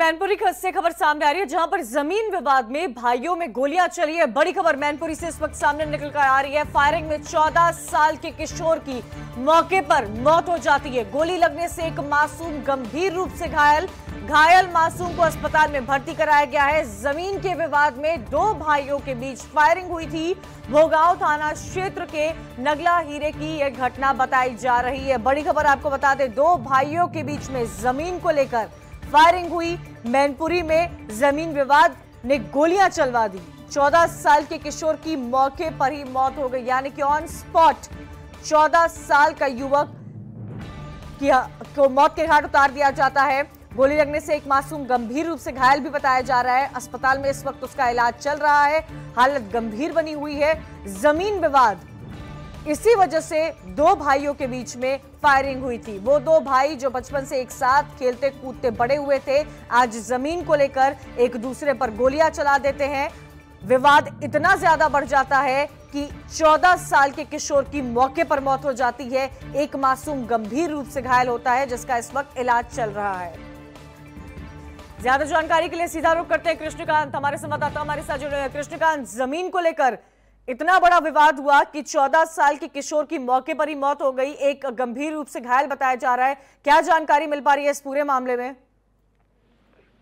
मैनपुरी से खबर सामने आ रही है, जहां पर जमीन विवाद में भाइयों में गोलियां चली है। बड़ी खबर मैनपुरी से इस वक्त सामने निकल कर आ रही है। फायरिंग में 14 साल के किशोर की मौके पर मौत हो जाती है। गोली लगने से एक मासूम गंभीर रूप से घायल मासूम को अस्पताल में भर्ती कराया गया है। जमीन के विवाद में दो भाइयों के बीच फायरिंग हुई थी। भोगांव थाना क्षेत्र के नगला हीरे की यह घटना बताई जा रही है। बड़ी खबर आपको बता दें, दो भाइयों के बीच में जमीन को लेकर फायरिंग हुई। मैनपुरी में जमीन विवाद ने गोलियां चलवा दी। 14 साल के किशोर की मौके पर ही मौत हो गई, यानी कि ऑन स्पॉट 14 साल का युवक को मौत के घाट उतार दिया जाता है। गोली लगने से एक मासूम गंभीर रूप से घायल भी बताया जा रहा है। अस्पताल में इस वक्त उसका इलाज चल रहा है, हालत गंभीर बनी हुई है। जमीन विवाद, इसी वजह से दो भाइयों के बीच में फायरिंग हुई थी। वो दो भाई जो बचपन से एक साथ खेलते कूदते बड़े हुए थे, आज जमीन को लेकर एक दूसरे पर गोलियां चला देते हैं। विवाद इतना ज्यादा बढ़ जाता है कि 14 साल के किशोर की मौके पर मौत हो जाती है। एक मासूम गंभीर रूप से घायल होता है, जिसका इस वक्त इलाज चल रहा है। ज्यादा जानकारी के लिए सीधा रुख करते हैं कृष्णकांत, हमारे संवाददाता हमारे साथ जुड़े हैं। कृष्णकांत, जमीन को लेकर इतना बड़ा विवाद हुआ कि 14 साल के किशोर की मौके पर ही मौत हो गई, एक गंभीर रूप से घायल बताया जा रहा है। क्या जानकारी मिल पा रही है इस पूरे मामले में?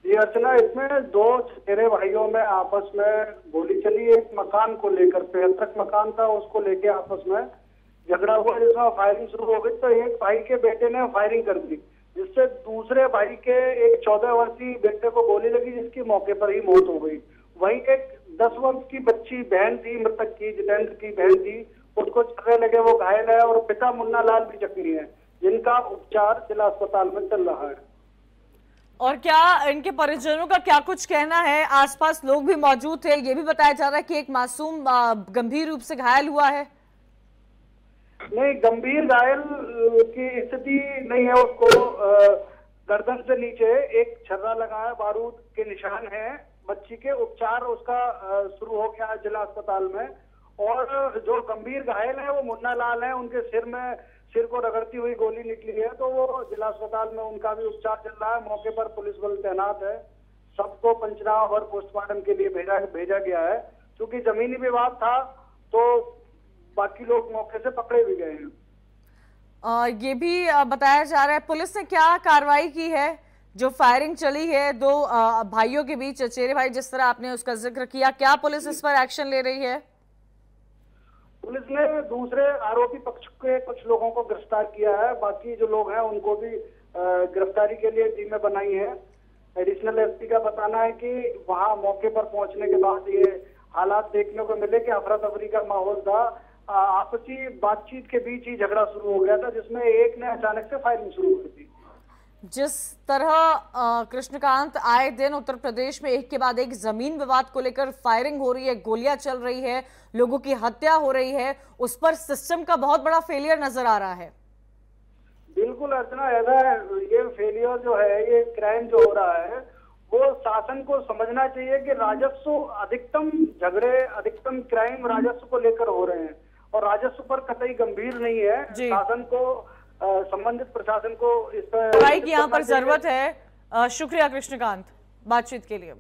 जी अर्चना, इसमें दो चचेरे भाइयों में आपस में गोली चली। एक मकान को लेकर, 73 मकान था, उसको लेके आपस में झगड़ा हुआ, जिसमें फायरिंग शुरू हो गई। तो एक भाई के बेटे ने फायरिंग कर दी, जिससे दूसरे भाई के एक 14 वर्षीय बेटे को गोली लगी, जिसकी मौके पर ही मौत हो गई। वहीं एक 10 वर्ष की बच्ची बहन थी, मृतक की जितेंद्र की बहन थी, उसको चलने लगे, वो घायल है। और पिता मुन्ना लाल भी जख्मी है, जिनका उपचार जिला अस्पताल में चल रहा है। और क्या इनके परिजनों का क्या कुछ कहना है? आसपास लोग भी मौजूद थे, ये भी बताया जा रहा है कि एक मासूम गंभीर रूप से घायल हुआ है। नहीं, गंभीर घायल की स्थिति नहीं है। उसको गर्दन से नीचे एक छर्रा लगा है, बारूद के निशान है। बच्ची के उपचार उसका शुरू हो गया जिला अस्पताल में। और जो गंभीर घायल है वो मुन्ना लाल है, उनके सिर को रगड़ती हुई गोली निकली है, तो वो जिला अस्पताल में उनका भी उपचार चल रहा है। मौके पर पुलिस बल तैनात है। सबको पंचनामा और पोस्टमार्टम के लिए भेजा गया है। क्योंकि जमीनी विवाद था, तो बाकी लोग मौके से पकड़े भी गए हैं। ये भी बताया जा रहा है, पुलिस ने क्या कार्रवाई की है? जो फायरिंग चली है दो भाइयों के बीच, चचेरे भाई जिस तरह आपने उसका जिक्र किया, क्या पुलिस इस पर एक्शन ले रही है? पुलिस ने दूसरे आरोपी पक्ष के कुछ लोगों को गिरफ्तार किया है। बाकी जो लोग हैं उनको भी गिरफ्तारी के लिए टीमें बनाई है। एडिशनल एसपी का बताना है कि वहां मौके पर पहुंचने के बाद ये हालात देखने को मिले कि अफरा तफरी का माहौल था। आपसी बातचीत के बीच ही झगड़ा शुरू हो गया था, जिसमें एक ने अचानक से फायरिंग शुरू कर दी। जिस तरह कृष्णकांत आए दिन उत्तर प्रदेश में एक के बाद एक जमीन विवाद को लेकर फायरिंग हो रही है, गोलियां चल रही है, लोगों की हत्या हो रही है, उस पर सिस्टम का बहुत बड़ा फेलियर नजर आ रहा है। बिल्कुल अर्चना, ऐसा ये फेलियर जो है, ये क्राइम जो हो रहा है, वो शासन को समझना चाहिए कि राजस्व अधिकतम झगड़े, अधिकतम क्राइम राजस्व को लेकर हो रहे हैं और राजस्व पर कतई गंभीर नहीं है। शासन को, संबंधित प्रशासन को इस पर यहाँ पर जरूरत है। शुक्रिया कृष्णकांत बातचीत के लिए।